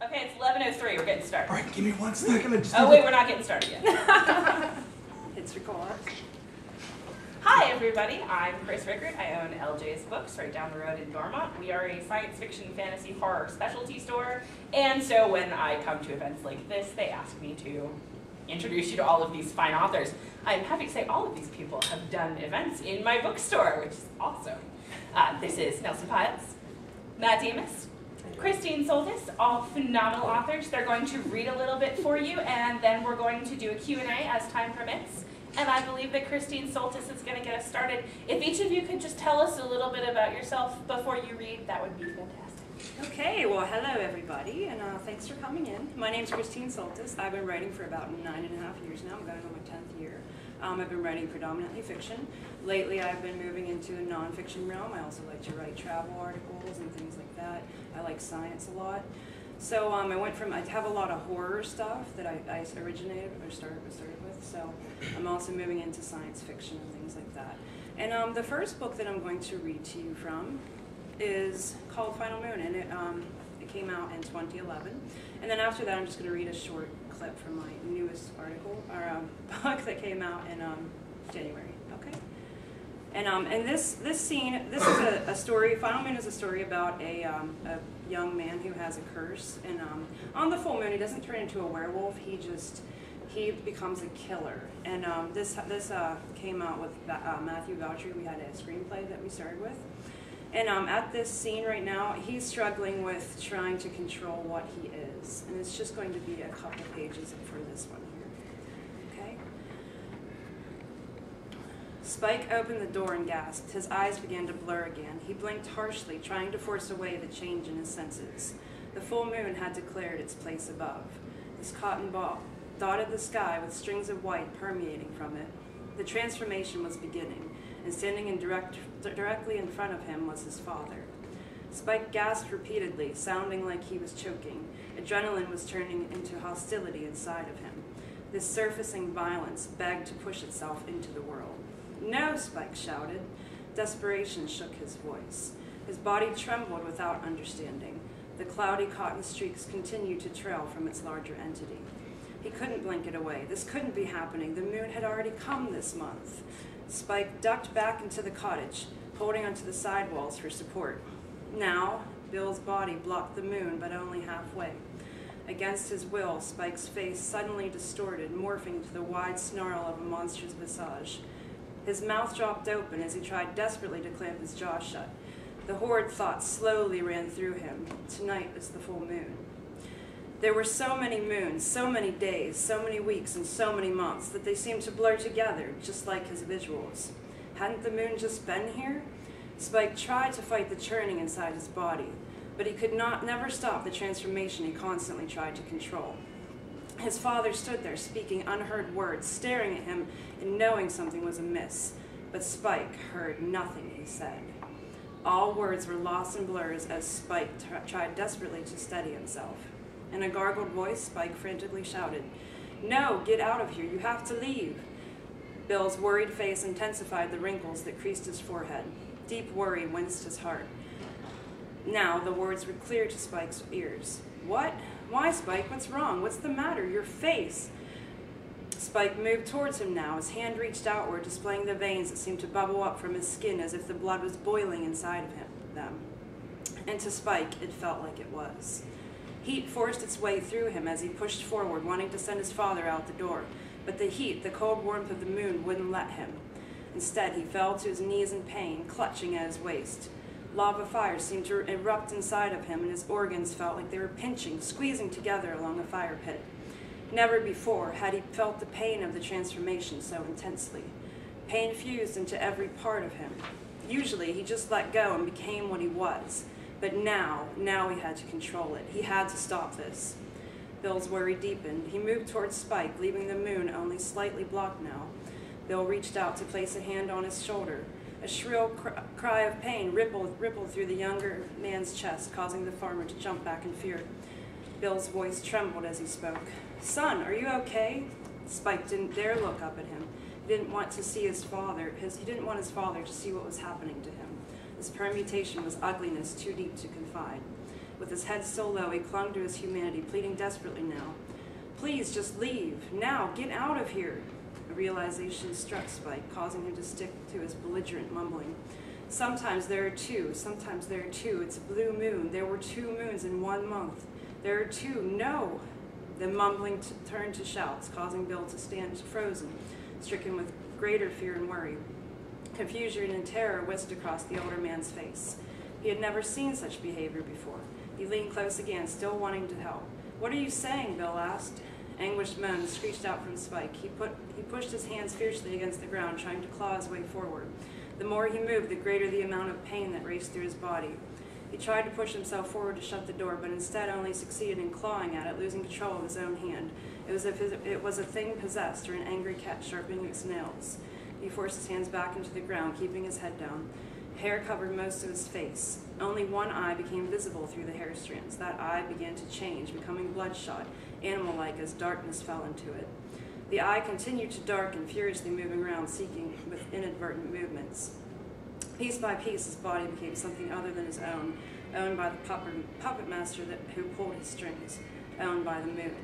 Okay, it's 11:03. We're getting started. All right, give me 1 second. Oh, wait, we're not getting started yet. It's record. Hi, everybody. I'm Chris Rickert. I own LJ's Books right down the road in Dormont. We are a science fiction, fantasy, horror specialty store. And so when I come to events like this, they ask me to introduce you to all of these fine authors. I'm happy to say all of these people have done events in my bookstore, which is awesome. This is Nelson Pyles, Matt Demas, Christine Soltis, all phenomenal authors. They're going to read a little bit for you, and then we're going to do a Q&A as time permits. And I believe that Christine Soltis is going to get us started. If each of you could just tell us a little bit about yourself before you read, that would be fantastic. Okay, well, hello everybody, and thanks for coming in. My name's Christine Soltis. I've been writing for about 9.5 years now. I'm going on my 10th year. I've been writing predominantly fiction. Lately, I've been moving into a non-fiction realm. I also like to write travel articles and things like that. I like science a lot. So I have a lot of horror stuff that I originated or started with. So I'm also moving into science fiction and things like that. And the first book that I'm going to read to you from is called Final Moon, and it came out in 2011. And then after that, I'm just going to read a short clip from my newest article or book that came out in January. Okay. And this is a story. Final Moon is a story about a young man who has a curse, and on the full moon, he doesn't turn into a werewolf. He becomes a killer. And this came out with Matthew Bouchery. We had a screenplay that we started with. And at this scene right now, he's struggling with trying to control what he is. And it's just going to be a couple pages for this one here. Okay? Spike opened the door and gasped. His eyes began to blur again. He blinked harshly, trying to force away the change in his senses. The full moon had declared its place above. This cotton ball dotted the sky with strings of white permeating from it. The transformation was beginning, and standing directly in front of him was his father. Spike gasped repeatedly, sounding like he was choking. Adrenaline was turning into hostility inside of him. This surfacing violence begged to push itself into the world. "No!" Spike shouted. Desperation shook his voice. His body trembled without understanding. The cloudy cotton streaks continued to trail from its larger entity. He couldn't blink it away. This couldn't be happening. The moon had already come this month. Spike ducked back into the cottage, holding onto the side walls for support. Now, Bill's body blocked the moon, but only halfway. Against his will, Spike's face suddenly distorted, morphing to the wide snarl of a monster's visage. His mouth dropped open as he tried desperately to clamp his jaw shut. The horrid thought slowly ran through him. Tonight is the full moon. There were so many moons, so many days, so many weeks, and so many months that they seemed to blur together, just like his visuals. Hadn't the moon just been here? Spike tried to fight the churning inside his body, but he could never stop the transformation he constantly tried to control. His father stood there, speaking unheard words, staring at him and knowing something was amiss. But Spike heard nothing he said. All words were lost in blurs as Spike tried desperately to steady himself. In a gargled voice, Spike frantically shouted, "No, get out of here, you have to leave." Bill's worried face intensified the wrinkles that creased his forehead. Deep worry winced his heart. Now the words were clear to Spike's ears. "What? Why, Spike? What's wrong? What's the matter? Your face!" Spike moved towards him now. His hand reached outward, displaying the veins that seemed to bubble up from his skin as if the blood was boiling inside of them. And to Spike, it felt like it was. Heat forced its way through him as he pushed forward, wanting to send his father out the door. But the heat, the cold warmth of the moon, wouldn't let him. Instead, he fell to his knees in pain, clutching at his waist. Lava fire seemed to erupt inside of him, and his organs felt like they were pinching, squeezing together along a fire pit. Never before had he felt the pain of the transformation so intensely. Pain fused into every part of him. Usually, he just let go and became what he was. But now he had to control it. He had to stop this. Bill's worry deepened. He moved towards Spike, leaving the moon only slightly blocked now. Bill reached out to place a hand on his shoulder. A shrill cry of pain rippled through the younger man's chest, causing the farmer to jump back in fear. Bill's voice trembled as he spoke. "Son, are you okay?" Spike didn't dare look up at him. He didn't want to see his father. He didn't want his father to see what was happening to him. This permutation was ugliness too deep to confide. With his head still low, he clung to his humanity, pleading desperately now. Please, just leave. Now, get out of here. A realization struck Spike, causing him to stick to his belligerent mumbling. Sometimes there are two. Sometimes there are two. It's a blue moon. There were 2 moons in 1 month. There are 2. No. The mumbling turned to shouts, causing Bill to stand frozen, stricken with greater fear and worry. Confusion and terror whisked across the older man's face. He had never seen such behavior before. He leaned close again, still wanting to help. What are you saying? Bill asked. Anguished moans screeched out from Spike. He pushed his hands fiercely against the ground, trying to claw his way forward. The more he moved, the greater the amount of pain that raced through his body. He tried to push himself forward to shut the door, but instead only succeeded in clawing at it, losing control of his own hand. It was as if it was a thing possessed, or an angry cat sharpening its nails. He forced his hands back into the ground, keeping his head down. Hair covered most of his face. Only one eye became visible through the hair strands. That eye began to change, becoming bloodshot, animal-like as darkness fell into it. The eye continued to darken, furiously moving around, seeking with inadvertent movements. Piece by piece, his body became something other than his own, owned by the puppet master who pulled his strings, owned by the moon.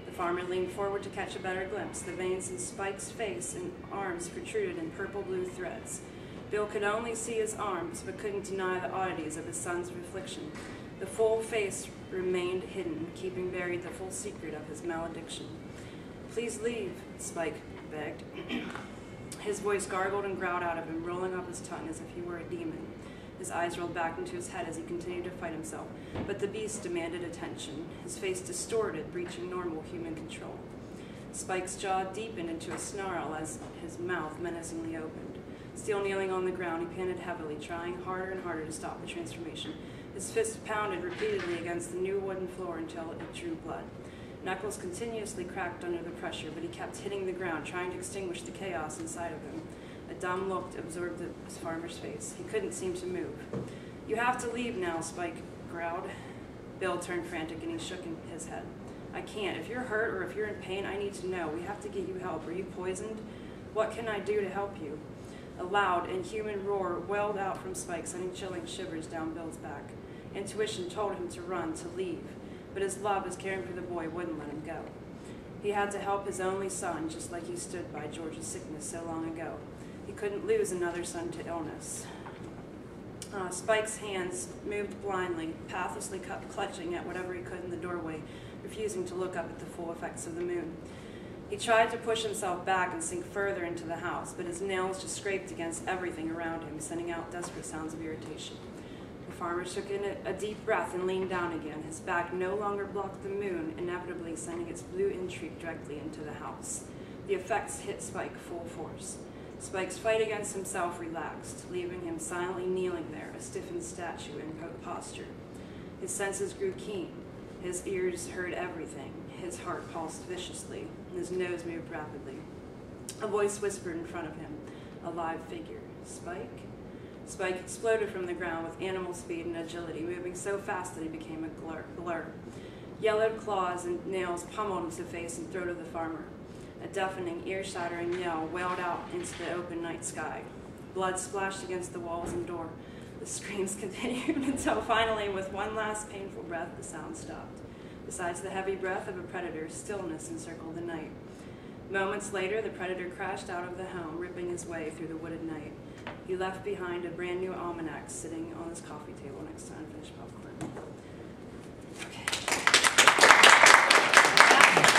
The farmer leaned forward to catch a better glimpse. The veins in Spike's face and arms protruded in purple-blue threads. Bill could only see his arms, but couldn't deny the oddities of his son's affliction. The full face remained hidden, keeping buried the full secret of his malediction. Please leave, Spike begged. His voice gargled and growled out of him, rolling up his tongue as if he were a demon. His eyes rolled back into his head as he continued to fight himself, but the beast demanded attention, his face distorted, breaching normal human control. Spike's jaw deepened into a snarl as his mouth menacingly opened. Still kneeling on the ground, he panted heavily, trying harder and harder to stop the transformation. His fist pounded repeatedly against the new wooden floor until it drew blood. Knuckles continuously cracked under the pressure, but he kept hitting the ground, trying to extinguish the chaos inside of him. A dumb look absorbed the farmer's face. He couldn't seem to move. You have to leave now, Spike growled. Bill turned frantic and he shook his head. I can't. If you're hurt or if you're in pain, I need to know. We have to get you help. Are you poisoned? What can I do to help you? A loud, inhuman roar welled out from Spike, sending chilling shivers down Bill's back. Intuition told him to run, to leave, but his love, his caring for the boy, wouldn't let him go. He had to help his only son, just like he stood by George's sickness so long ago. He couldn't lose another son to illness. Spike's hands moved blindly, pathlessly clutching at whatever he could in the doorway, refusing to look up at the full effects of the moon. He tried to push himself back and sink further into the house, but his nails just scraped against everything around him, sending out desperate sounds of irritation. The farmer took in a deep breath and leaned down again. His back no longer blocked the moon, inevitably sending its blue intrigue directly into the house. The effects hit Spike full force. Spike's fight against himself relaxed, leaving him silently kneeling there, a stiffened statue in posture. His senses grew keen. His ears heard everything. His heart pulsed viciously, and his nose moved rapidly. A voice whispered in front of him, a live figure. Spike? Spike exploded from the ground with animal speed and agility, moving so fast that he became a blur. Yellowed claws and nails pummeled into the face and throat of the farmer. A deafening, ear-shattering yell wailed out into the open night sky. Blood splashed against the walls and door. The screams continued until finally, with one last painful breath, the sound stopped. Besides the heavy breath of a predator, stillness encircled the night. Moments later, the predator crashed out of the home, ripping his way through the wooded night. He left behind a brand new almanac sitting on his coffee table next to unfinished popcorn. Okay.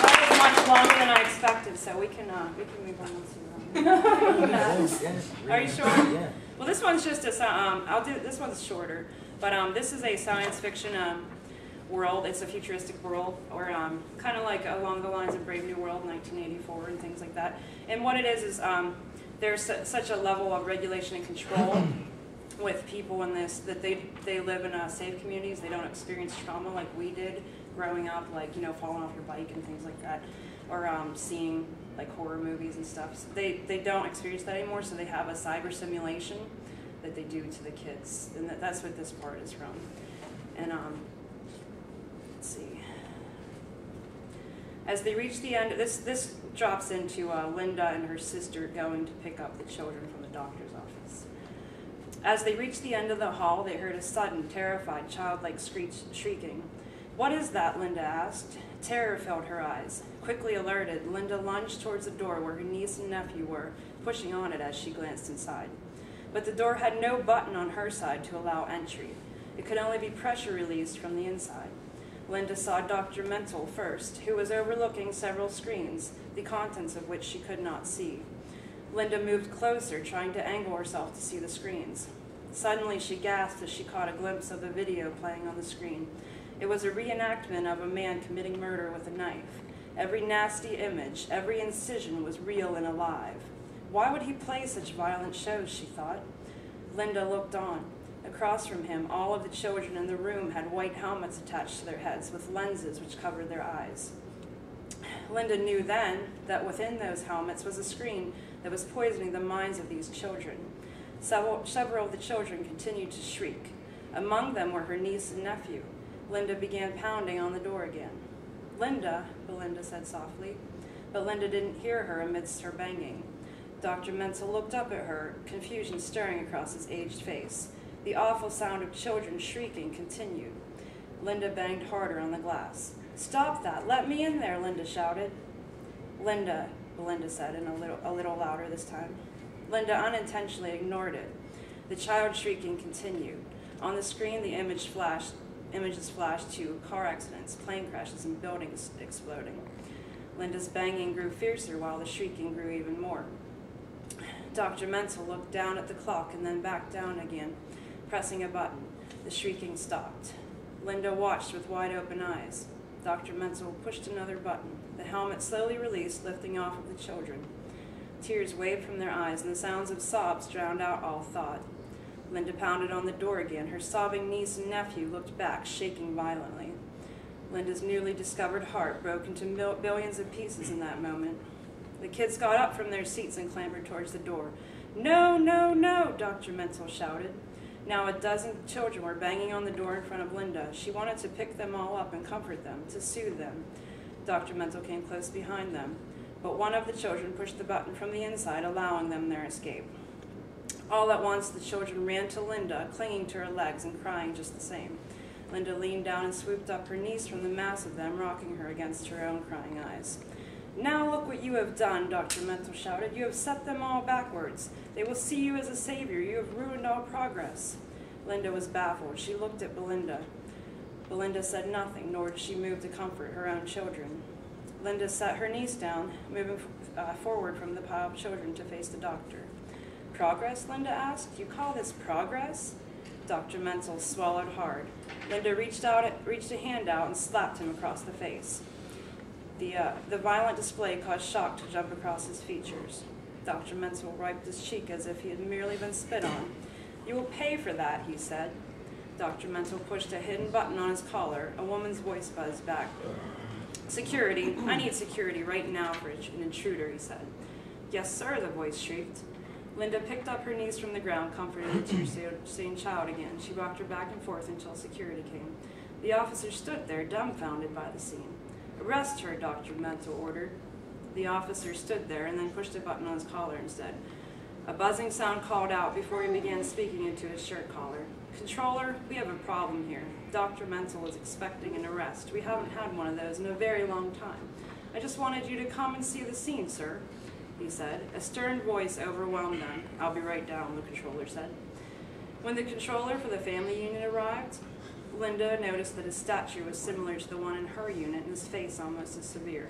That was much longer than I expected, so we can move on to Are you sure? Yeah. Well, this one's just a this one's shorter, but this is a science fiction world. It's a futuristic world, or kind of like along the lines of Brave New World, 1984, and things like that. And what it is there's such a level of regulation and control with people in this that they live in safe communities. They don't experience trauma like we did growing up, like falling off your bike and things like that, or seeing like horror movies and stuff. So they don't experience that anymore. So they have a cyber simulation that they do to the kids, and that's what this part is from. And let's see. As they reach the end, this drops into Linda and her sister going to pick up the children from the doctor's office. As they reached the end of the hall, they heard a sudden, terrified, childlike shrieking. "What is that?" Linda asked. Terror filled her eyes. Quickly alerted, Linda lunged towards the door where her niece and nephew were, pushing on it as she glanced inside. But the door had no button on her side to allow entry. It could only be pressure released from the inside. Linda saw Dr. Mental first, who was overlooking several screens, the contents of which she could not see. Linda moved closer, trying to angle herself to see the screens. Suddenly, she gasped as she caught a glimpse of a video playing on the screen. It was a reenactment of a man committing murder with a knife. Every nasty image, every incision was real and alive. Why would he play such violent shows, she thought. Linda looked on. Across from him, all of the children in the room had white helmets attached to their heads with lenses which covered their eyes. Linda knew then that within those helmets was a screen that was poisoning the minds of these children. Several of the children continued to shriek. Among them were her niece and nephew. Linda began pounding on the door again. "Linda," Belinda said softly, but Linda didn't hear her amidst her banging. Dr. Mental looked up at her, confusion stirring across his aged face. The awful sound of children shrieking continued. Linda banged harder on the glass. "Stop that! Let me in there!" Linda shouted. "Linda," Belinda said, and a little louder this time. Linda unintentionally ignored it. The child shrieking continued. On the screen, the images flashed to car accidents, plane crashes, and buildings exploding. Linda's banging grew fiercer while the shrieking grew even more. Dr. Mental looked down at the clock and then back down again, pressing a button. The shrieking stopped. Linda watched with wide-open eyes. Dr. Mental pushed another button. The helmet slowly released, lifting off of the children. Tears waved from their eyes, and the sounds of sobs drowned out all thought. Linda pounded on the door again. Her sobbing niece and nephew looked back, shaking violently. Linda's newly discovered heart broke into billions of pieces in that moment. The kids got up from their seats and clambered towards the door. "No, no, no," Dr. Mental shouted. Now a dozen children were banging on the door in front of Linda. She wanted to pick them all up and comfort them, to soothe them. Dr. Mental came close behind them, but one of the children pushed the button from the inside, allowing them their escape. All at once, the children ran to Linda, clinging to her legs and crying just the same. Linda leaned down and swooped up her niece from the mass of them, rocking her against her own crying eyes. "Now look what you have done," Dr. Mental shouted. "You have set them all backwards. They will see you as a savior. You have ruined all progress." Linda was baffled. She looked at Belinda. Belinda said nothing, nor did she move to comfort her own children. Linda sat her niece down, moving forward from the pile of children to face the doctor. "Progress?" Linda asked. "You call this progress?" Dr. Mental swallowed hard. Linda reached a hand out and slapped him across the face. The violent display caused shock to jump across his features. Dr. Mental wiped his cheek as if he had merely been spit on. "You will pay for that," he said. Dr. Mental pushed a hidden button on his collar. A woman's voice buzzed back. "Security. I need security right now for an intruder," he said. "Yes, sir," the voice shrieked. Linda picked up her niece from the ground, comforted the tear-stained child again. She rocked her back and forth until security came. The officer stood there, dumbfounded by the scene. "Arrest her," Dr. Mental ordered. The officer stood there and then pushed a button on his collar instead. A buzzing sound called out before he began speaking into his shirt collar. "Controller, we have a problem here. Dr. Mental is expecting an arrest. We haven't had one of those in a very long time. I just wanted you to come and see the scene, sir," he said. A stern voice overwhelmed them. "I'll be right down," the controller said. When the controller for the family unit arrived, Linda noticed that his stature was similar to the one in her unit and his face almost as severe.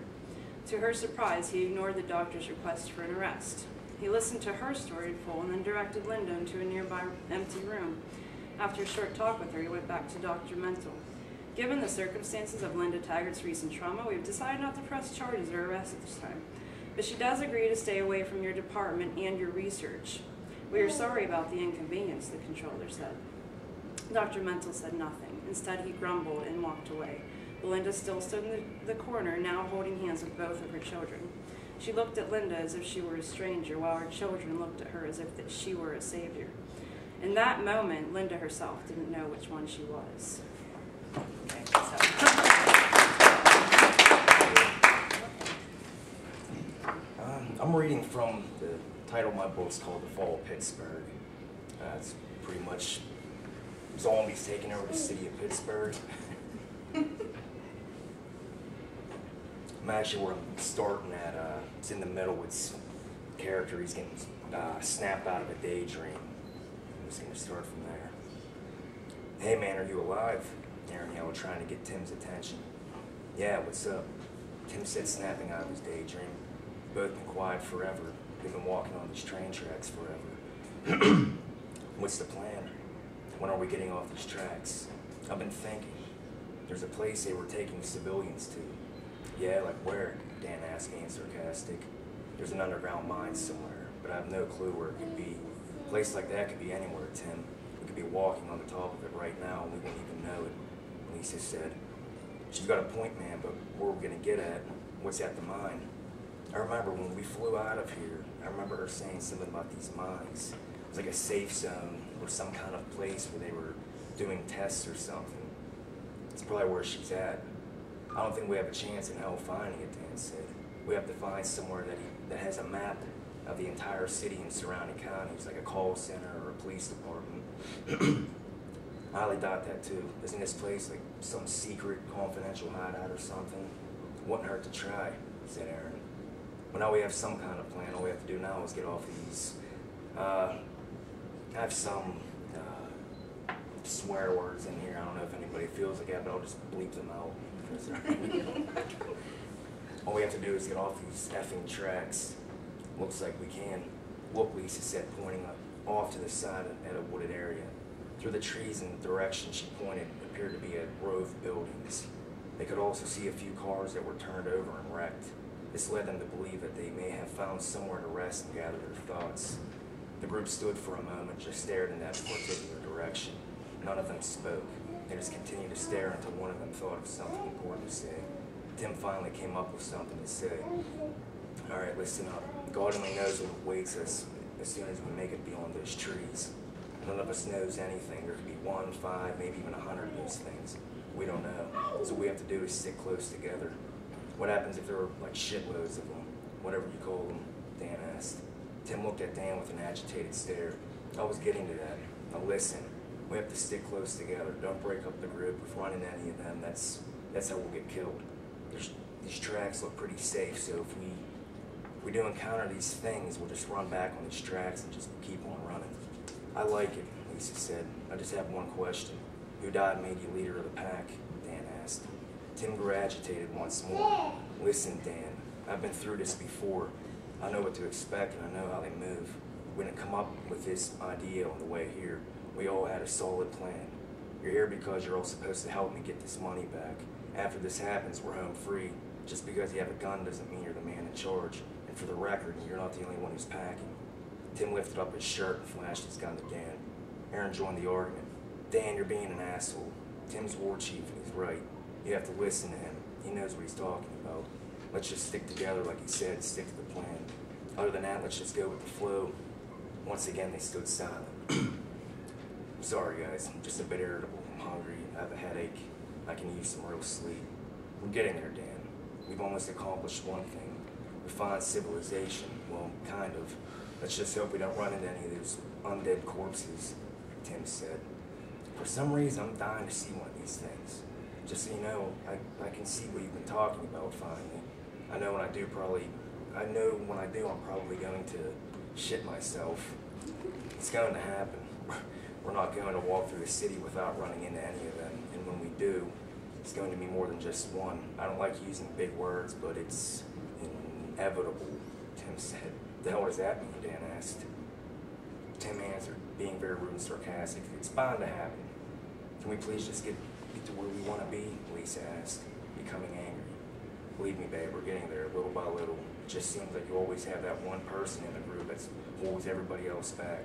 To her surprise, he ignored the doctor's request for an arrest. He listened to her story in full and then directed Linda into a nearby empty room. After a short talk with her, he went back to Dr. Mental. "Given the circumstances of Linda Taggart's recent trauma, we've decided not to press charges or arrest at this time. But she does agree to stay away from your department and your research. We are sorry about the inconvenience," the controller said. Dr. Mental said nothing. Instead, he grumbled and walked away. Belinda still stood in the corner, now holding hands with both of her children. She looked at Linda as if she were a stranger, while her children looked at her as if that she were a savior. In that moment, Linda herself didn't know which one she was. Okay, I'm reading from the title of my book's called The Fall of Pittsburgh. It's pretty much zombies taking over the city of Pittsburgh. I'm actually where I'm starting at, it's in the middle. It's character, he's getting snapped out of a daydream. I'm just gonna start from there. Hey man, are you alive? Aaron yelled, trying to get Tim's attention. Yeah, what's up? Tim said, snapping out of his daydream. Both been quiet forever. We've been walking on these train tracks forever. What's the plan? When are we getting off these tracks? I've been thinking. There's a place they were taking civilians to. Yeah, like where? Dan asked, being sarcastic. There's an underground mine somewhere, but I have no clue where it could be. A place like that could be anywhere, Tim. We could be walking on the top of it right now and we wouldn't even know it, Lisa said. She's got a point, man, but where we're gonna get at, what's at the mine? I remember when we flew out of here, I remember her saying something about these mines. It was like a safe zone or some kind of place where they were doing tests or something. It's probably where she's at. I don't think we have a chance in hell finding it, Dan said. We have to find somewhere that has a map of the entire city and surrounding counties, like a call center or a police department. I highly doubt that too. Isn't this place like some secret, confidential hideout or something? Wouldn't hurt to try, said Aaron. Well, now we have some kind of plan. All we have to do now is get off these. I have some swear words in here. I don't know if anybody feels like that, but I'll just bleep them out. All we have to do is get off these effing tracks. Looks like we can. Look, Lisa said, pointing off to the side at a wooded area. Through the trees in the direction she pointed appeared to be a row of buildings. They could also see a few cars that were turned over and wrecked. This led them to believe that they may have found somewhere to rest and gather their thoughts. The group stood for a moment, just stared in that particular direction. None of them spoke. They just continued to stare until one of them thought of something important to say. Tim finally came up with something to say. All right, listen up. God only knows what awaits us as soon as we make it beyond those trees. None of us knows anything. There could be 1, 5, maybe even 100 of those things. We don't know. So what we have to do is stick close together. What happens if there are like shitloads of them? Whatever you call them, Dan asked. Tim looked at Dan with an agitated stare. I was getting to that. Now listen, we have to stick close together. Don't break up the group. If we run into any of them, that's how we'll get killed. These tracks look pretty safe, so if we do encounter these things, we'll just run back on these tracks and just keep on running. I like it, Lisa said. I just have one question. Who died and made you leader of the pack? Dan asked. Tim grew agitated once more. Listen, Dan, I've been through this before. I know what to expect and I know how they move. We didn't come up with this idea on the way here. We all had a solid plan. You're here because you're all supposed to help me get this money back. After this happens, we're home free. Just because you have a gun doesn't mean you're the man in charge. And for the record, you're not the only one who's packing. Tim lifted up his shirt and flashed his gun to Dan. Aaron joined the argument. Dan, you're being an asshole. Tim's war chief and he's right. You have to listen to him. He knows what he's talking about. Let's just stick together like he said, stick to the plan. Other than that, let's just go with the flow. Once again, they stood silent. Sorry guys, I'm just a bit irritable. I'm hungry, I have a headache. I can use some real sleep. We're getting there, Dan. We've almost accomplished one thing. We find civilization. Well, kind of. Let's just hope we don't run into any of those undead corpses, Tim said. For some reason, I'm dying to see one of these things. Just so you know, I can see what you've been talking about finally. I know when I do, I'm probably going to shit myself. It's going to happen. We're not going to walk through the city without running into any of them. And when we do, it's going to be more than just one. I don't like using big words, but it's inevitable, Tim said. The hell does that mean? Dan asked. Tim answered, being very rude and sarcastic. It's bound to happen. Can we please just get to where we want to be? Lisa asked, becoming angry. Believe me, babe, we're getting there little by little. It just seems like you always have that one person in the group that holds everybody else back.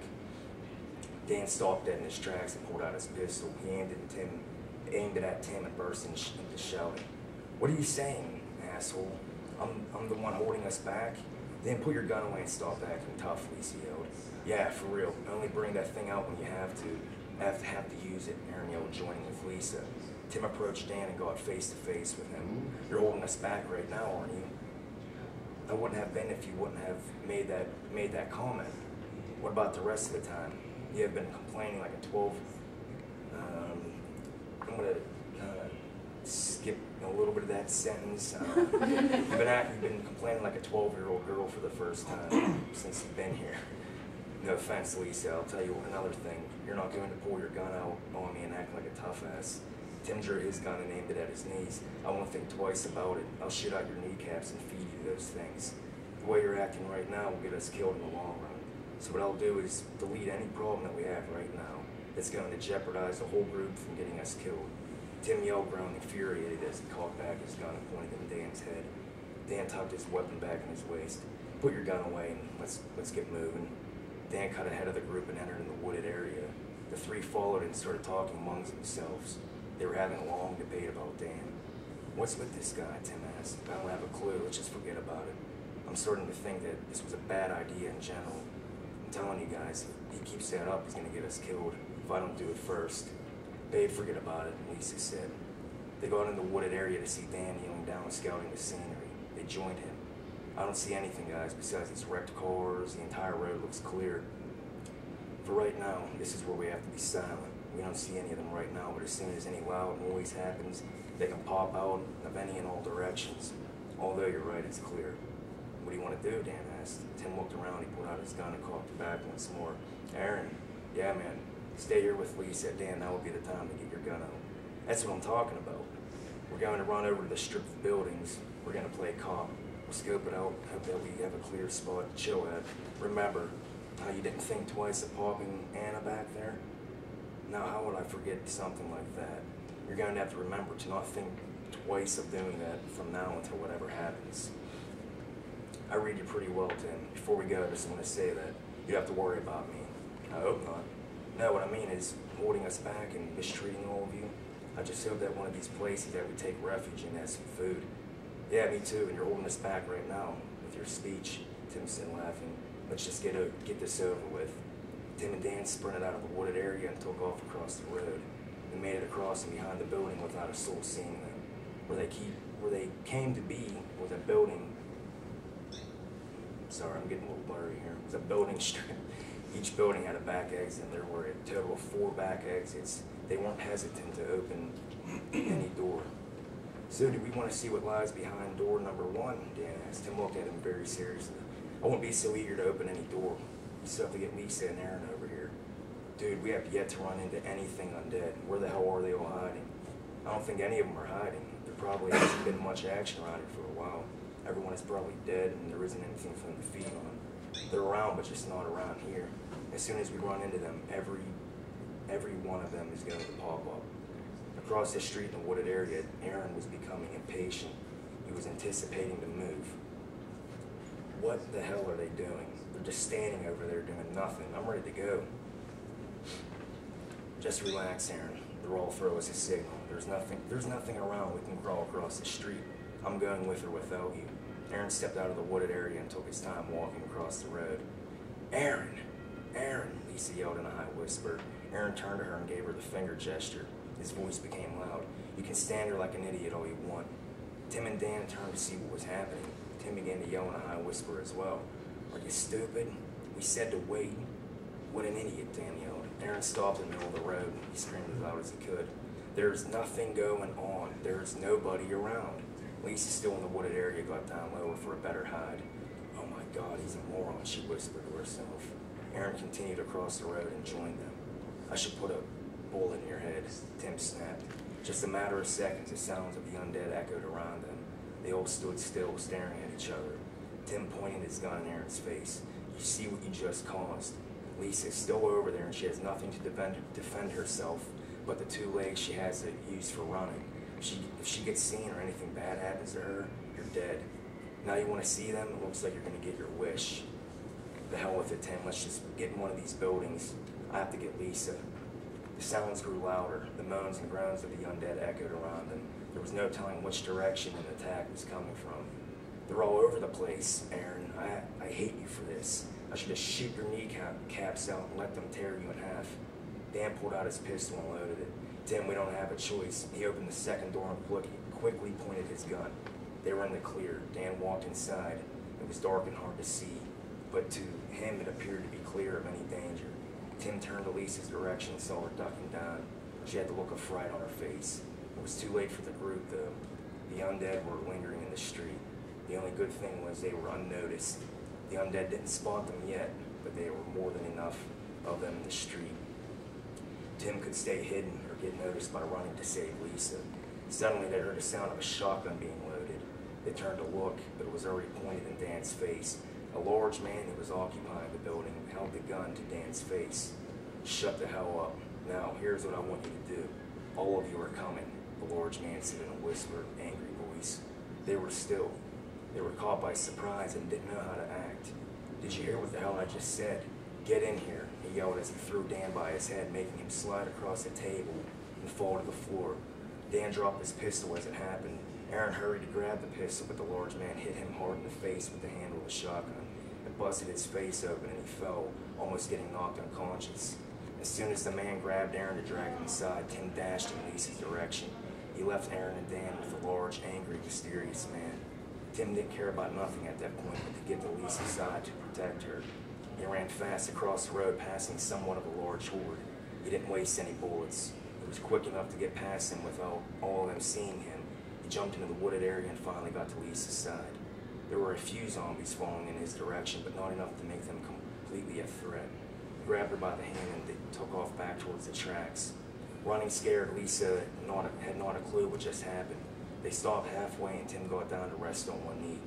Dan stopped dead in his tracks and pulled out his pistol. He aimed it at Tim and burst into shouting. What are you saying, asshole? I'm the one holding us back? Then put your gun away and stop acting tough, Lisa yelled. Yeah, for real. Only bring that thing out when you have to. Have to use it, Aaron yelled, joining with Lisa. Tim approached Dan and got face to face with him. You're holding us back right now, aren't you? I wouldn't have been if you wouldn't have made that comment. What about the rest of the time? You have been complaining like a 12. I'm gonna skip a little bit of that sentence. You've been complaining like a 12-year-old girl for the first time since you've been here. No offense, Lisa, I'll tell you another thing. You're not going to pull your gun out on me and act like a tough ass. Tim drew his gun and aimed it at his knees. I won't think twice about it. I'll shoot out your kneecaps and feed you those things. The way you're acting right now will get us killed in the long run. So what I'll do is delete any problem that we have right now that's going to jeopardize the whole group from getting us killed. Tim yelled, groaning, infuriated as he caught back his gun and pointed at Dan's head. Dan tucked his weapon back in his waist. Put your gun away and let's get moving. Dan cut ahead of the group and entered in the wooded area. The three followed and started talking among themselves. They were having a long debate about Dan. What's with this guy? Tim asked. I don't have a clue. Let's just forget about it. I'm starting to think that this was a bad idea in general. I'm telling you guys, if he keeps that up, he's going to get us killed if I don't do it first. Babe, forget about it, Lisa said. They got in the wooded area to see Dan kneeling down scouting the scenery. They joined him. I don't see anything, guys, besides these wrecked cars. The entire road looks clear. For right now, this is where we have to be silent. We don't see any of them right now, but as soon as any loud noise happens, they can pop out of any and all directions. Although you're right, it's clear. What do you want to do? Dan asked. Tim looked around, he pulled out his gun and cocked it back once more. Aaron, yeah, man, stay here with Lisa. Dan, now would be the time to get your gun out. That's what I'm talking about. We're going to run over to the strip of buildings. We're going to play cop. We'll scope it out, hope that we have a clear spot to chill at. Remember how you didn't think twice of popping Anna back there? Now, how would I forget something like that? You're going to have to remember to not think twice of doing that from now until whatever happens. I read you pretty well, Tim. Before we go, I just want to say that you have to worry about me. I hope not. No, what I mean is holding us back and mistreating all of you. I just hope that one of these places that we take refuge in has some food. Yeah, me too, and you're holding us back right now with your speech, Tim said, laughing. Let's just get this over with. Tim and Dan sprinted out of the wooded area and took off across the road. They made it across and behind the building without a soul seeing them. Where they came to be was a building. Sorry, I'm getting a little blurry here. It was a building strip. Each building had a back exit, and there were a total of 4 back exits. They weren't hesitant to open any door. So do we want to see what lies behind door number 1? Dan asked. Tim looked at him very seriously. I won't be so eager to open any door. We still have to get Lisa and Aaron over here. Dude, we have yet to run into anything undead. Where the hell are they all hiding? I don't think any of them are hiding. There probably hasn't been much action around here for a while. Everyone is probably dead, and there isn't anything for them to feed on. They're around, but just not around here. As soon as we run into them, every one of them is going to pop up. Across the street in the wooded area, Aaron was becoming impatient. He was anticipating to move. What the hell are they doing? They're just standing over there doing nothing. I'm ready to go. Just relax, Aaron. They'll all throw us a signal. There's nothing around. We can crawl across the street. I'm going with or without you. Aaron stepped out of the wooded area and took his time walking across the road. Aaron! Aaron! Lisa yelled in a high whisper. Aaron turned to her and gave her the finger gesture. His voice became loud. You can stand here like an idiot all you want. Tim and Dan turned to see what was happening. Tim began to yell in a high whisper as well. Are you stupid? We said to wait. What an idiot, Dan yelled. Aaron stopped in the middle of the road. He screamed as loud as he could. There's nothing going on. There's nobody around. Lisa, still in the wooded area, got down lower for a better hide. Oh my God, he's a moron, she whispered to herself. Aaron continued across the road and joined them. I should put a bullet in your head, Tim snapped. Just a matter of seconds, the sounds of the undead echoed around them. They all stood still, staring at each other. Tim pointed his gun in Aaron's face. You see what you just caused. Lisa's still over there and she has nothing to defend herself but the 2 legs she has to use for running. If she gets seen or anything bad happens to her, you're dead. Now you want to see them? It looks like you're going to get your wish. The hell with it, Tim. Let's just get in one of these buildings. I have to get Lisa. The sounds grew louder. The moans and groans of the undead echoed around them. There was no telling which direction an attack was coming from. They're all over the place, Aaron. I hate you for this. I should just shoot your kneecaps out and let them tear you in half. Dan pulled out his pistol and loaded it. Tim, we don't have a choice. He opened the second door and quickly pointed his gun. They were in the clear. Dan walked inside. It was dark and hard to see, but to him it appeared to be clear of any danger. Tim turned to Lisa's direction and saw her ducking down. She had the look of fright on her face. It was too late for the group, though. The undead were lingering in the street. The only good thing was they were unnoticed. The undead didn't spot them yet, but there were more than enough of them in the street. Tim could stay hidden or get noticed by running to save Lisa. Suddenly they heard the sound of a shotgun being loaded. They turned to look, but it was already pointed in Dan's face. A large man who was occupying the building held the gun to Dan's face. Shut the hell up. Now, here's what I want you to do. All of you are coming, the large man said in a whispered, angry voice. They were still. They were caught by surprise and didn't know how to act. Did you hear what the hell I just said? Get in here, he yelled as he threw Dan by his head, making him slide across the table and fall to the floor. Dan dropped his pistol as it happened. Aaron hurried to grab the pistol, but the large man hit him hard in the face with the handle of the shotgun. It busted his face open and he fell, almost getting knocked unconscious. As soon as the man grabbed Aaron to drag him inside, Tim dashed in Lisa's direction. He left Aaron and Dan with the large, angry, mysterious man. Tim didn't care about nothing at that point but to get to Lisa's side to protect her. He ran fast across the road, passing somewhat of a large horde. He didn't waste any bullets. He was quick enough to get past them without all of them seeing him. He jumped into the wooded area and finally got to Lisa's side. There were a few zombies falling in his direction, but not enough to make them completely a threat. He grabbed her by the hand and they took off back towards the tracks. Running scared, Lisa had not a clue what just happened. They stopped halfway and Tim got down to rest on one knee.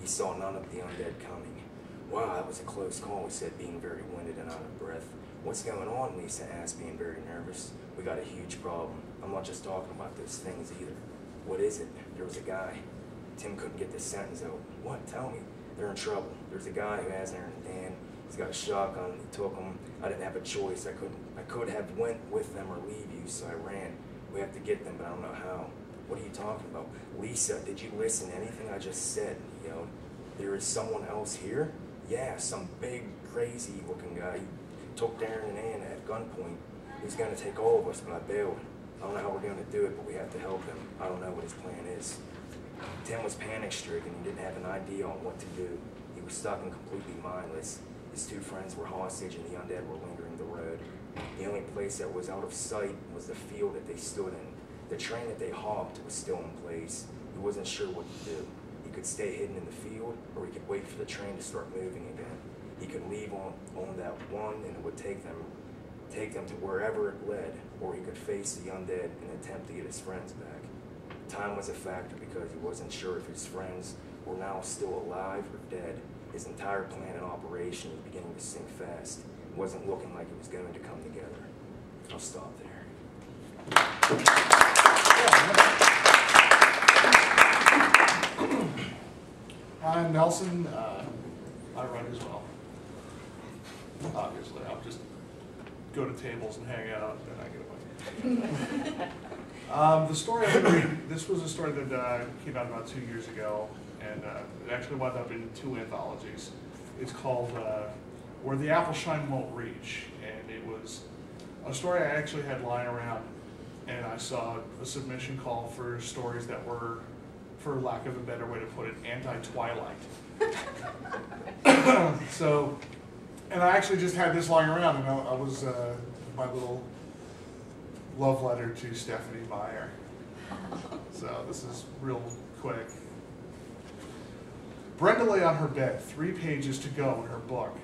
He saw none of the undead coming. Wow, that was a close call, he said, being very winded and out of breath. What's going on? Lisa asked, being very nervous. We got a huge problem. I'm not just talking about those things either. What is it? There was a guy. Tim couldn't get this sentence out. What? Tell me. They're in trouble. There's a guy who has Aaron and Dan. He's got a shotgun. He took them. I didn't have a choice. I could have went with them or leave you, so I ran. We have to get them, but I don't know how. What are you talking about? Lisa, did you listen to anything I just said? He yelled. There is someone else here? Yeah, some big, crazy-looking guy. He took Darren and Ann at gunpoint. He was going to take all of us, but I bailed. I don't know how we're going to do it, but we have to help him. I don't know what his plan is. Tim was panic-stricken. He didn't have an idea on what to do. He was stuck and completely mindless. His two friends were hostage, and the undead were lingering the road. The only place that was out of sight was the field that they stood in. The train that they hopped was still in place. He wasn't sure what to do. He could stay hidden in the field, or he could wait for the train to start moving again. He could leave on that one, and it would take them to wherever it led, or he could face the undead and attempt to get his friends back. Time was a factor because he wasn't sure if his friends were now still alive or dead. His entire plan and operation was beginning to sink fast. It wasn't looking like it was going to come together. I'll stop there. I'm Nelson. I write as well. Obviously, I'll just go to tables and hang out, and I get away. The story I'm reading, this was a story that came out about 2 years ago, and it actually wound up in 2 anthologies. It's called Where the Apple Shine Won't Reach, and it was a story I actually had lying around, and I saw a submission call for stories that were, for lack of a better way to put it, anti-Twilight. So, and I actually just had this lying around, and I was my little love letter to Stephanie Meyer. So this is real quick. Brenda lay on her bed, 3 pages to go in her book.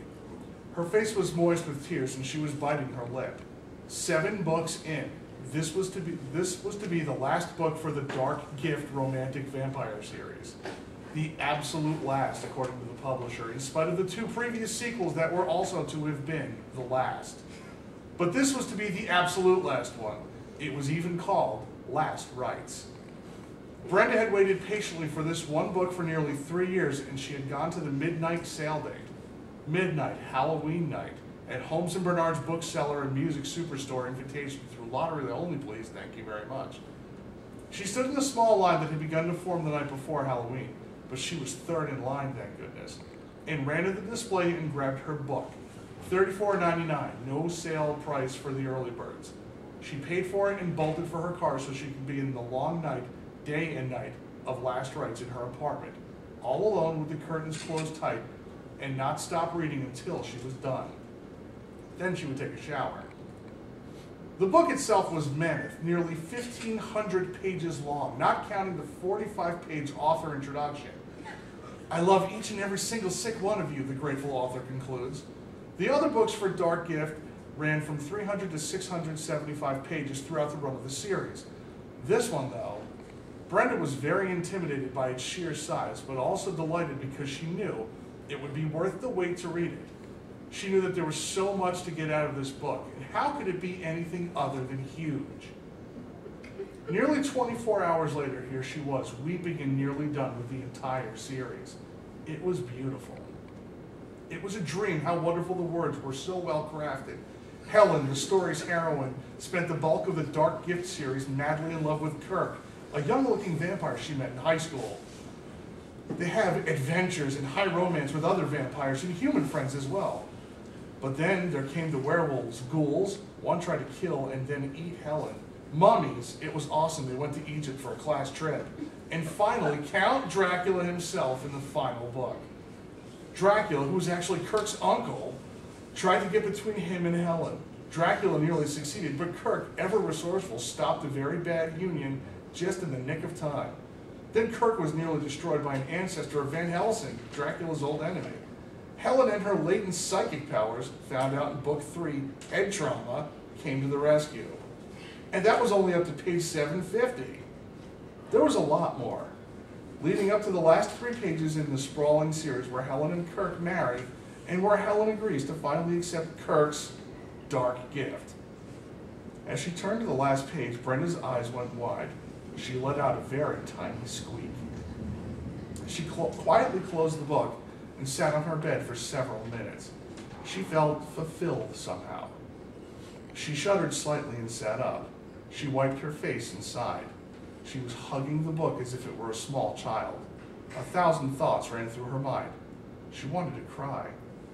Her face was moist with tears, and she was biting her lip. 7 books in. This was to be the last book for the Dark Gift romantic vampire series. The absolute last, according to the publisher, in spite of the 2 previous sequels that were also to have been the last. But this was to be the absolute last one. It was even called Last Rites. Brenda had waited patiently for this one book for nearly 3 years, and she had gone to the midnight sale date. Midnight, Halloween night, at Holmes & Bernard's bookseller and music superstore, invitation through lottery only, please, thank you very much. She stood in the small line that had begun to form the night before Halloween, but she was 3rd in line, thank goodness, and ran to the display and grabbed her book. $34.99, no sale price for the early birds. She paid for it and bolted for her car so she could begin the long night, day and night, of Last Rites in her apartment, all alone with the curtains closed tight, and not stop reading until she was done. Then she would take a shower. The book itself was mammoth, nearly 1,500 pages long, not counting the 45-page author introduction. I love each and every single sick one of you, the grateful author concludes. The other books for Dark Gift ran from 300 to 675 pages throughout the run of the series. This one, though, Brenda was very intimidated by its sheer size, but also delighted because she knew it would be worth the wait to read it. She knew that there was so much to get out of this book, and how could it be anything other than huge? Nearly 24 hours later, here she was, weeping and nearly done with the entire series. It was beautiful. It was a dream how wonderful the words were, so well crafted. Helen, the story's heroine, spent the bulk of the Dark Gift series madly in love with Kirk, a young-looking vampire she met in high school. They have adventures and high romance with other vampires and human friends as well. But then there came the werewolves, ghouls, one tried to kill and then eat Helen. Mummies, it was awesome, they went to Egypt for a class trip. And finally, Count Dracula himself in the final book. Dracula, who was actually Kirk's uncle, tried to get between him and Helen. Dracula nearly succeeded, but Kirk, ever resourceful, stopped a very bad union just in the nick of time. Then Kirk was nearly destroyed by an ancestor of Van Helsing, Dracula's old enemy. Helen and her latent psychic powers, found out in book 3, Head Trauma, came to the rescue. And that was only up to page 750. There was a lot more, leading up to the last 3 pages in the sprawling series where Helen and Kirk marry, and where Helen agrees to finally accept Kirk's dark gift. As she turned to the last page, Brenda's eyes went wide. She let out a very tiny squeak. She quietly closed the book and sat on her bed for several minutes. She felt fulfilled somehow. She shuddered slightly and sat up. She wiped her face and sighed. She was hugging the book as if it were a small child. 1,000 thoughts ran through her mind. She wanted to cry.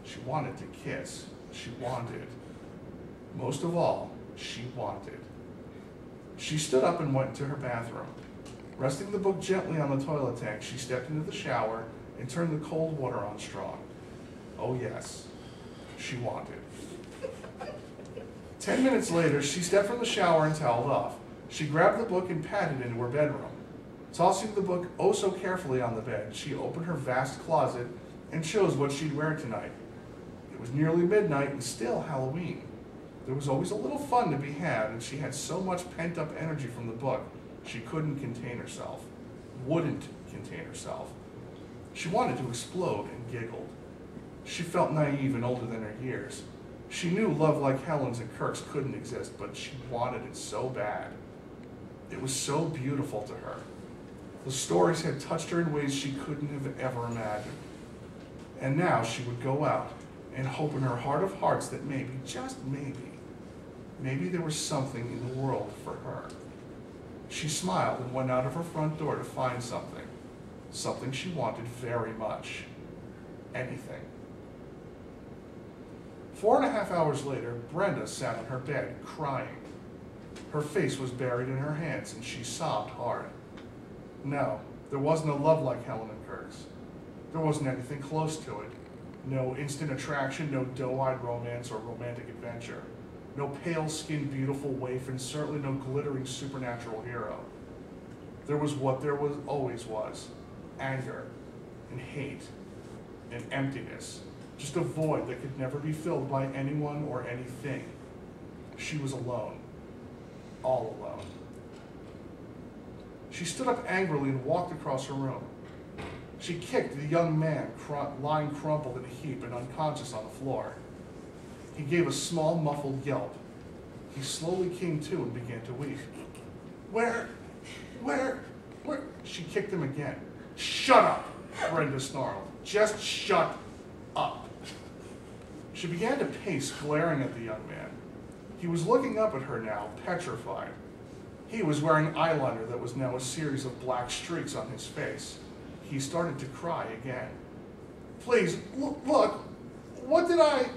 She wanted to kiss. She wanted. Most of all, she wanted. She stood up and went to her bathroom. Resting the book gently on the toilet tank, she stepped into the shower and turned the cold water on strong. Oh yes, she wanted. 10 minutes later, she stepped from the shower and toweled off. She grabbed the book and padded into her bedroom. Tossing the book oh so carefully on the bed, she opened her vast closet and chose what she'd wear tonight. It was nearly midnight and still Halloween. There was always a little fun to be had, and she had so much pent-up energy from the book, she couldn't contain herself. Wouldn't contain herself. She wanted to explode and giggled. She felt naive and older than her years. She knew love like Helen's and Kirk's couldn't exist, but she wanted it so bad. It was so beautiful to her. The stories had touched her in ways she couldn't have ever imagined. And now she would go out and hope in her heart of hearts that maybe, just maybe there was something in the world for her. She smiled and went out of her front door to find something. Something she wanted very much. Anything. 4.5 hours later, Brenda sat on her bed, crying. Her face was buried in her hands, and she sobbed hard. No, there wasn't a love like Helen and Kirk's. There wasn't anything close to it. No instant attraction, no doe-eyed romance or romantic adventure. No pale-skinned, beautiful waif, and certainly no glittering supernatural hero. There was what there always was. Anger, and hate, and emptiness. Just a void that could never be filled by anyone or anything. She was alone. All alone. She stood up angrily and walked across her room. She kicked the young man lying crumpled in a heap and unconscious on the floor. He gave a small, muffled yelp. He slowly came to and began to weep. Where? She kicked him again. Shut up, Brenda snarled. Just shut up. She began to pace, glaring at the young man. He was looking up at her now, petrified. He was wearing eyeliner that was now a series of black streaks on his face. He started to cry again. Please, look, what did I...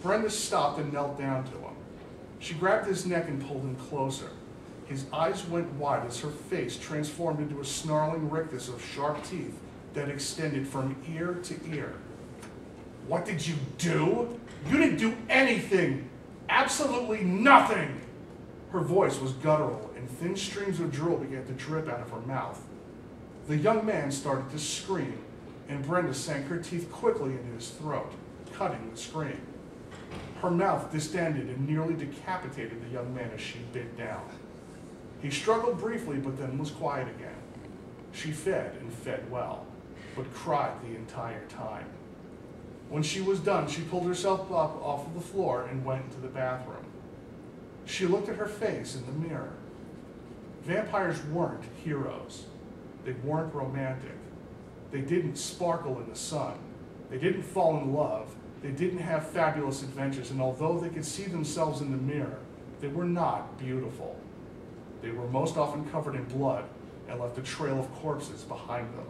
Brenda stopped and knelt down to him. She grabbed his neck and pulled him closer. His eyes went wide as her face transformed into a snarling rictus of sharp teeth that extended from ear to ear. What did you do? You didn't do anything, Absolutely nothing! Her voice was guttural, and thin streams of drool began to drip out of her mouth. The young man started to scream, and Brenda sank her teeth quickly into his throat, cutting the scream. Her mouth distended and nearly decapitated the young man as she bit down. He struggled briefly, but then was quiet again. She fed and fed well, but cried the entire time. When she was done, she pulled herself up off of the floor and went into the bathroom. She looked at her face in the mirror. Vampires weren't heroes. They weren't romantic. They didn't sparkle in the sun. They didn't fall in love. They didn't have fabulous adventures, and although they could see themselves in the mirror, they were not beautiful. They were most often covered in blood and left a trail of corpses behind them.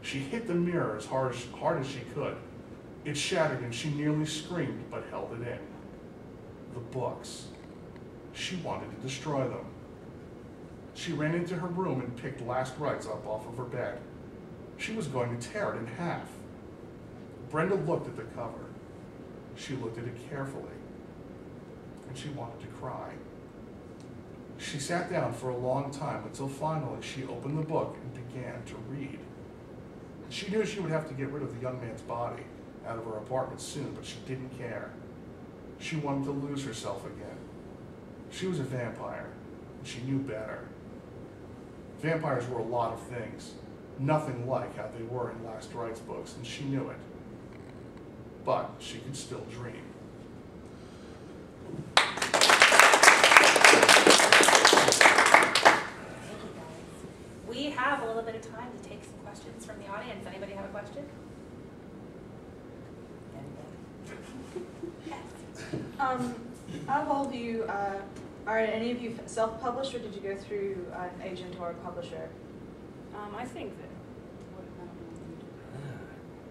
She hit the mirror as hard as she could. It shattered and she nearly screamed, but held it in. The books. She wanted to destroy them. She ran into her room and picked Last Rites up off of her bed. She was going to tear it in half. Brenda looked at the cover. She looked at it carefully, and she wanted to cry. She sat down for a long time until finally she opened the book and began to read. She knew she would have to get rid of the young man's body out of her apartment soon, but she didn't care. She wanted to lose herself again. She was a vampire, and she knew better. Vampires were a lot of things, nothing like how they were in Last Rites books, and she knew it. But she could still dream. We have a little bit of time to take some questions from the audience. Anybody have a question? How old are you? Are any of you self-published, or did you go through an agent or a publisher? I think that.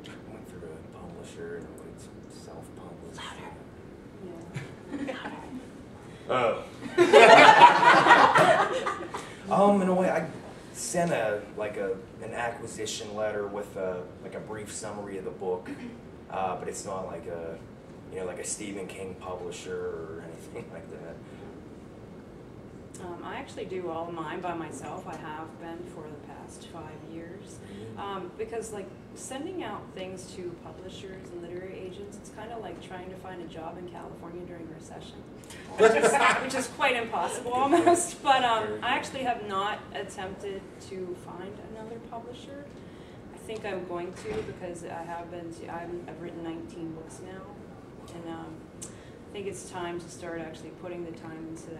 I went through a publisher and I went self-published. Yeah. Oh. In a way, I sent an acquisition letter with a brief summary of the book, but it's not like a Stephen King publisher or anything like that. I actually do all of mine by myself. I have been for the past 5 years. Because sending out things to publishers and literary agents, it's kind of like trying to find a job in California during a recession, which is quite impossible almost. But I actually have not attempted to find another publisher. I think I'm going to, because I've written 19 books now, and I think it's time to start actually putting the time into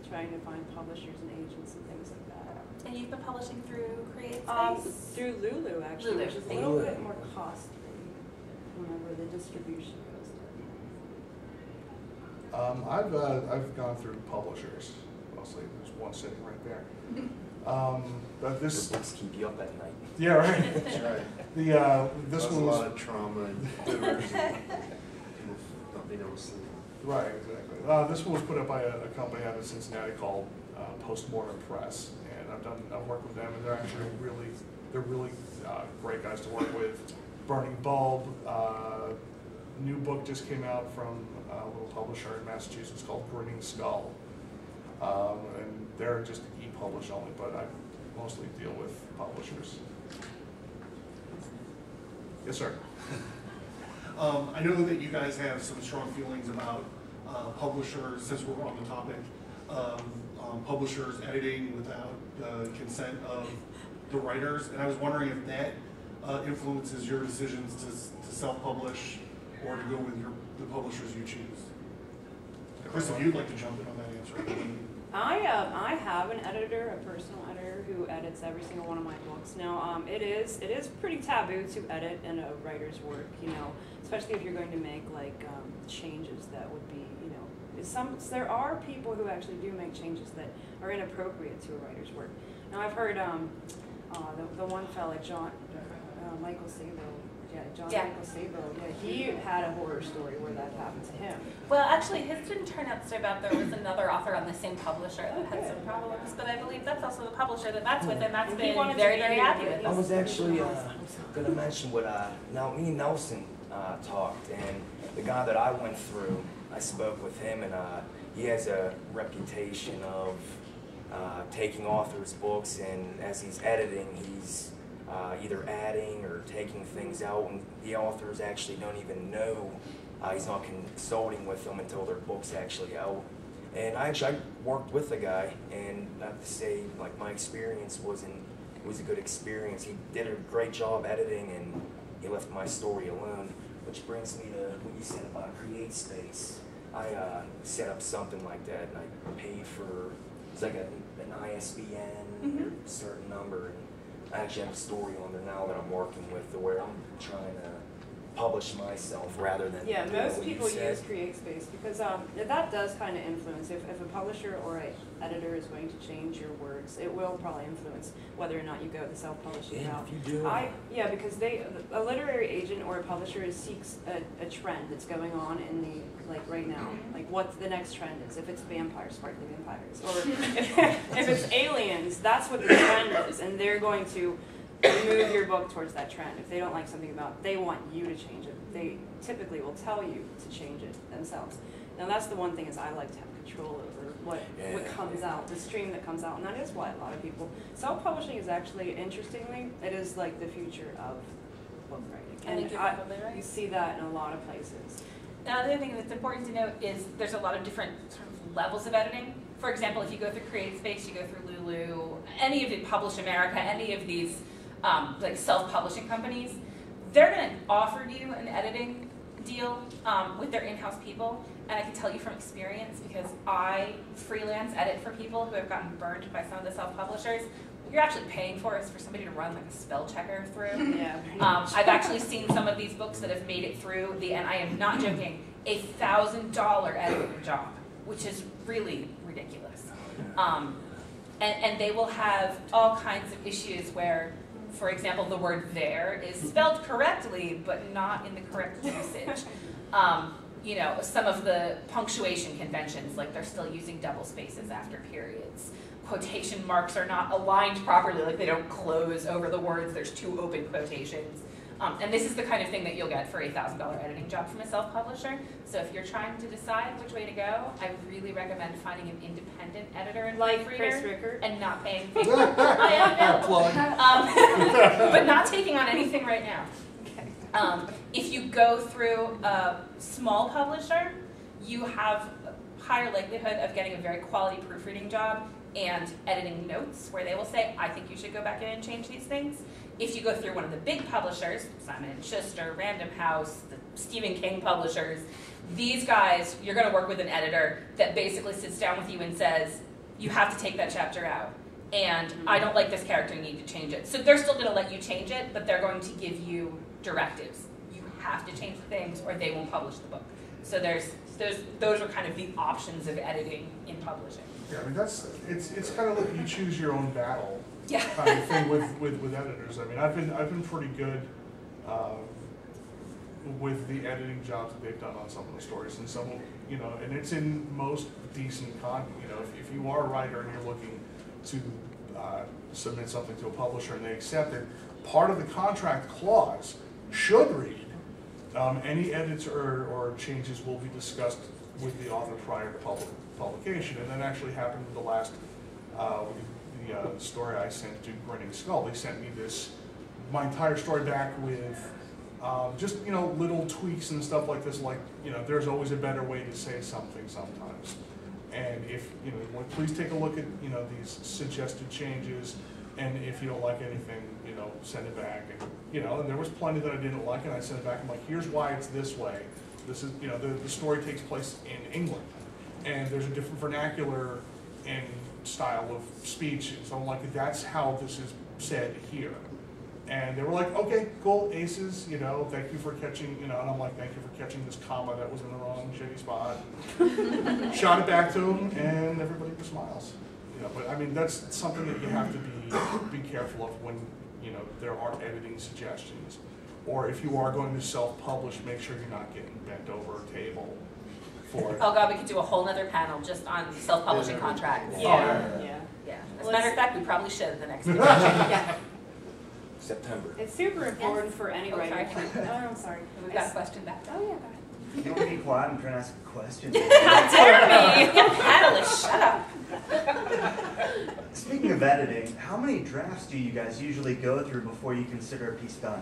trying to find publishers and agents and things like that. And you've been publishing through Create Space? Through Lulu, actually, Lulu. which is a little bit more costly whenever the distribution goes down. I've gone through publishers mostly. There's one sitting right there. But this Your books keep you up at night. yeah, right. That's right. This There's one a was lot of trauma and quivers and people not being able to sleep. right, exactly. This one was put up by a company out of Cincinnati called Postmortem Press, and I've worked with them, and they're actually really great guys to work with. Burning Bulb, new book just came out from a little publisher in Massachusetts called Grinning Skull, and they're just e-publish only, but I mostly deal with publishers. Yes, sir. I know that you guys have some strong feelings about publishers, since we're on the topic, publishers editing without the consent of the writers, and I was wondering if that influences your decisions to self-publish or to go with the publishers you choose. Chris, if you'd like to jump in on that answer. I have an editor, a personal editor, who edits every single one of my books. Now, it is pretty taboo to edit in a writer's work, especially if you're going to make changes that would be, there are people who actually do make changes that are inappropriate to a writer's work. Now, I've heard the one fella, Michael Sabo. Michael Sabo. Yeah, he had a horror story where that happened to him. Well, actually, his didn't turn out so bad. There was another author on the same publisher that had some problems, but I believe that's also the publisher that's with, and that's And been he wanted very, to very be happy here. with I this. was actually going to mention what me and Nelson talked, and the guy that I went through, I spoke with him, and he has a reputation of taking authors' books, and as he's editing, he's either adding or taking things out, and the authors actually don't even know. He's not consulting with them until their book's actually out. And I worked with the guy, and I have to say, like, my experience it was a good experience. He did a great job editing, and he left my story alone, which brings me to what you said about CreateSpace. I set up something like that, and I paid for, it's like an ISBN, a certain number, and I actually have a story on there now that I'm working with, to where I'm trying to publish myself rather than Yeah, doing most what you people said. use CreateSpace because that does kind of influence. If a publisher or an editor is going to change your words, it will probably influence whether or not you go the self-publishing Yeah, route. if you do. Yeah, because a literary agent or a publisher seeks a trend that's going on in the, like, right now. Like, what the next trend is. If it's vampires, sparkly vampires. Or if it's aliens, that's what the trend is. And they're going to move your book towards that trend. If they don't like something about it, they want you to change it. They typically will tell you to change it themselves. Now that's the one thing is I like to have control over what comes out, the stream that comes out, and that is why a lot of people, self-publishing is actually, interestingly, it is like the future of book writing. And you see that in a lot of places. Now, the other thing that's important to note is there's a lot of different sort of levels of editing. For example, if you go through CreateSpace, you go through Lulu, any of the Publish America, any of these like self-publishing companies, they're going to offer you an editing deal with their in-house people. And I can tell you from experience, because I freelance edit for people who have gotten burned by some of the self-publishers. What you're actually paying for is for somebody to run like a spell checker through. Yeah. I've actually seen some of these books that have made it through and I am not joking, $1,000 editing job, which is really ridiculous. And they will have all kinds of issues where, for example, the word there is spelled correctly, but not in the correct usage. You know, some of the punctuation conventions, like they're still using double spaces after periods. Quotation marks are not aligned properly, like they don't close over the words, there's two open quotations. And this is the kind of thing that you'll get for a $1,000 editing job from a self-publisher. So if you're trying to decide which way to go, I really recommend finding an independent editor and Like proofreader Chris Rickert. and not paying. But not taking on anything right now. Okay. If you go through a small publisher, you have a higher likelihood of getting a very quality proofreading job and editing notes where they will say, I think you should go back in and change these things. If you go through one of the big publishers, Simon & Schuster, Random House, the Stephen King publishers, these guys, you're going to work with an editor that basically sits down with you and says, you have to take that chapter out. And I don't like this character, you need to change it. So they're still going to let you change it, but they're going to give you directives. You have to change things or they won't publish the book. So those are kind of the options of editing in publishing. Yeah, I mean it's kind of like you choose your own battle. Yeah. Kind of thing with editors. I mean, I've been pretty good with the editing jobs that they've done on some of the stories, and some, you know, and it's in most decent content. You know, if you are a writer and you're looking to submit something to a publisher and they accept it, part of the contract clause should read any edits or changes will be discussed with the author prior to publication, and that actually happened with the last the story I sent to Grinning Skull. They sent me my entire story back with just, you know, little tweaks and stuff like this, like, you know, there's always a better way to say something sometimes. And if, you know, please take a look at, you know, these suggested changes, and if you don't like anything, you know, send it back. And, you know, and there was plenty that I didn't like, and I sent it back. I'm like, here's why it's this way. This is, you know, the story takes place in England, and there's a different vernacular and style of speech, so I'm like, that's how this is said here. And they were like, okay, cool, aces, you know, thank you for catching, you know, and I'm like, thank you for catching this comma that was in the wrong shitty spot. Shot it back to them, and everybody just smiles. You know, but I mean, that's something that you have to be careful of when, you know, there are editing suggestions. Or if you are going to self-publish, make sure you're not getting bent over a table for it. Oh God, we could do a whole nother panel just on self-publishing contracts. Yeah. As a matter of fact, we probably should at the next meeting. Yeah. September. It's super important for any Oh, writer. sorry. Oh, I'm sorry. We've got a question back. Oh yeah, go You want to be quiet? I'm trying to ask a question. How dare me! Catalyst, shut up. Speaking of editing, how many drafts do you guys usually go through before you consider a piece done?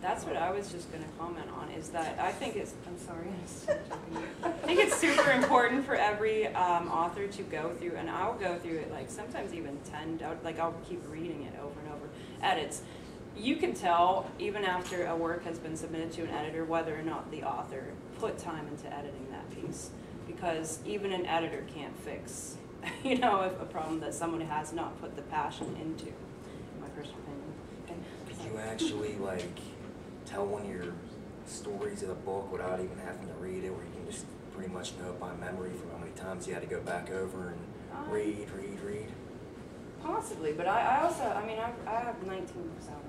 That's what I was just going to comment on, is that I think it's, I'm sorry, I think it's super important for every author to go through, and I'll go through it like sometimes even 10, like I'll keep reading it over and over, edits. You can tell, even after a work has been submitted to an editor, whether or not the author put time into editing that piece, because even an editor can't fix, you know, if a problem that someone has not put the passion into, in my personal opinion. Okay. Could you actually, like, tell one of your stories of the book without even having to read it, where you can just pretty much know it by memory from how many times you had to go back over and read? Possibly, but I also, I mean, I have 19 books out.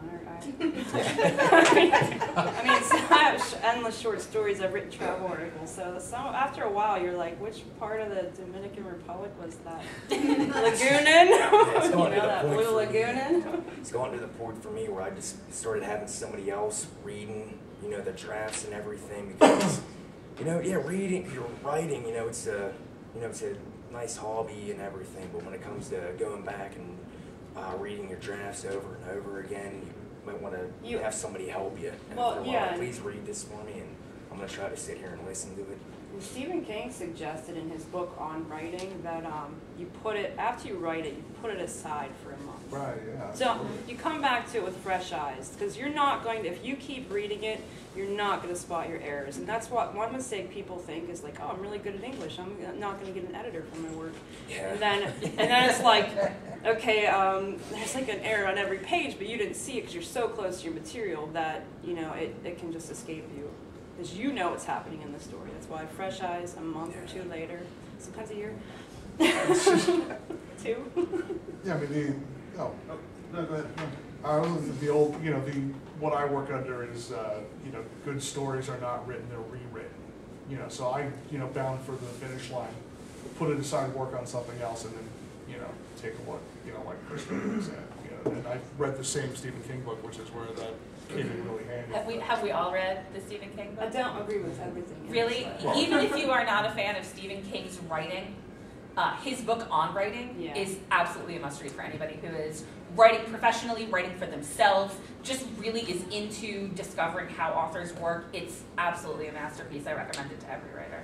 I have endless short stories. I've written travel articles. So after a while, you're like, which part of the Dominican Republic was that? Lagunin? It's going to the that point blue for Lagunin? It's going to the point for me where I just started having somebody else reading, you know, the drafts and everything, because, you know, yeah, reading, you're writing, you know, it's a nice hobby and everything, but when it comes to going back and reading your drafts over and over again, you might want to have somebody help you. And Well, after a while, yeah. please read this for me, and I'm going to try to sit here and listen to it. And Stephen King suggested in his book on writing that you put it, after you write it, you put it aside for a month. Right, yeah. So you come back to it with fresh eyes, because you're not going to, if you keep reading it, you're not going to spot your errors. And that's what one mistake people think is like, oh, I'm really good at English, I'm not going to get an editor for my work. Yeah. And then it's like, okay, there's like an error on every page, but you didn't see it because you're so close to your material that, you know, it can just escape you. Because you know what's happening in the story. That's why fresh eyes a month or two later, sometimes a year. 2. Yeah, I mean, No, go ahead. the old, you know, what I work under is, you know, good stories are not written, they're rewritten. You know, so I, you know, bound for the finish line, put it aside, work on something else, and then, you know, take a look, you know, like Chris Rickert said. You know, and I've read the same Stephen King book, which is where that came in really handy. Have we all read the Stephen King book? I don't agree with everything. Really? Well- Even if you are not a fan of Stephen King's writing, his book on writing is absolutely a must-read for anybody who is writing professionally, writing for themselves, just really is into discovering how authors work. It's absolutely a masterpiece. I recommend it to every writer.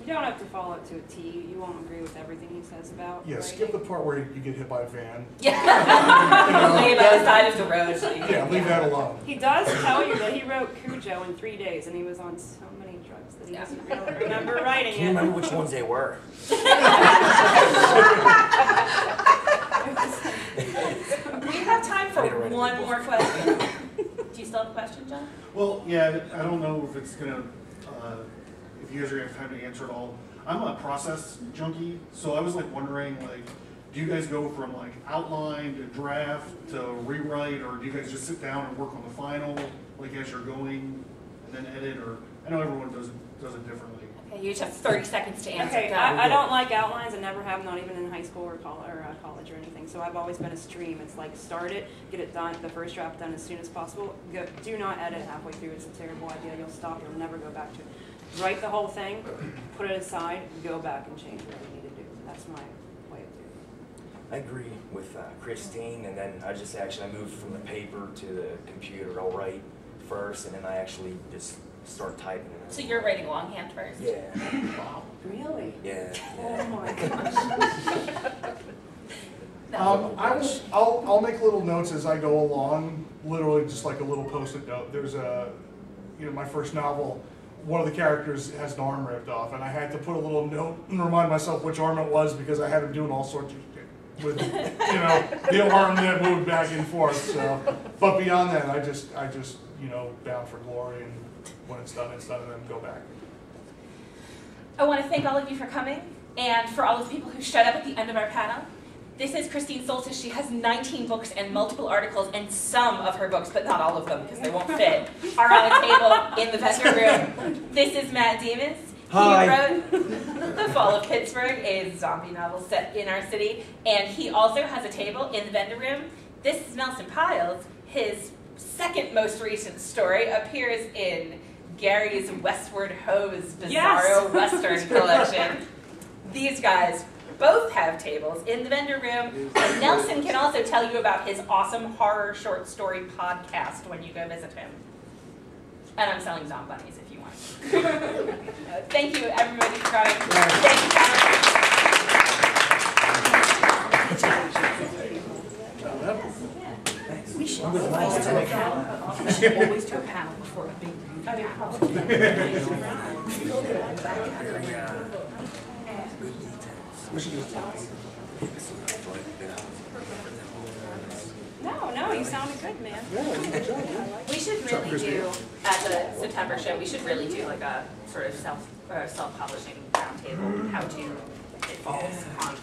You don't have to follow it to a T. You won't agree with everything he says about Yeah, writing. skip the part where you get hit by a van. Yeah. Lay by the side of the road. So you Yeah, leave that alone. He does tell you that he wrote Cujo in 3 days, and he was on so many drugs that he doesn't really remember writing Can you it. remember which ones they were? We have time for I need to write a one new more book. question. Do you still have a question, John? Well, yeah, I don't know if it's gonna, if you guys are gonna have time to answer it all. I'm a process junkie, so I was like wondering, like, do you guys go from like outline to draft to rewrite, or do you guys just sit down and work on the final, like as you're going, and then edit? Or I know everyone does it differently. Okay, you each have 30 seconds to answer. Okay, Go. I don't like outlines. I never have, not even in high school or college or anything. So I've always been a stream. It's like start it, get it done, the first draft done as soon as possible. Do not edit halfway through. It's a terrible idea. You'll stop. You'll never go back to it. Write the whole thing, put it aside, go back and change what you need to do. That's my way of doing it. I agree with Christine, and then I moved from the paper to the computer. I'll write first, and then I actually just start typing it. So you're writing longhand first? Yeah. Wow. Really? Yeah. Oh my gosh. I'll make little notes as I go along, literally just like a little post-it note. There's my first novel, one of the characters has an arm ripped off, and I had to put a little note and remind myself which arm it was because I had him doing all sorts of shit with, the arm that moved back and forth. So, but beyond that, I just, bound for glory, and when it's done, and then go back. I want to thank all of you for coming, and for all of the people who showed up at the end of our panel. This is Christine Soltis. She has 19 books and multiple articles, and some of her books, but not all of them because they won't fit, are on a table in the vendor room. This is Matt Demas. Hi. He wrote The Fall of Pittsburgh, a zombie novel set in our city, and he also has a table in the vendor room. This is Nelson Pyles. His second most recent story appears in Gary's Westward Hose Bizarro Western collection. These guys both have tables in the vendor room, and Nelson can also tell you about his awesome horror short story podcast when you go visit him. And I'm selling zombie bunnies if you want. Thank you, everybody, for coming. Thank you, We should always do a panel. We should always do a panel before a big panel. No, you sounded good, man. We should really do, at the September show, we should really do like a sort of self-publishing roundtable, how to, it falls on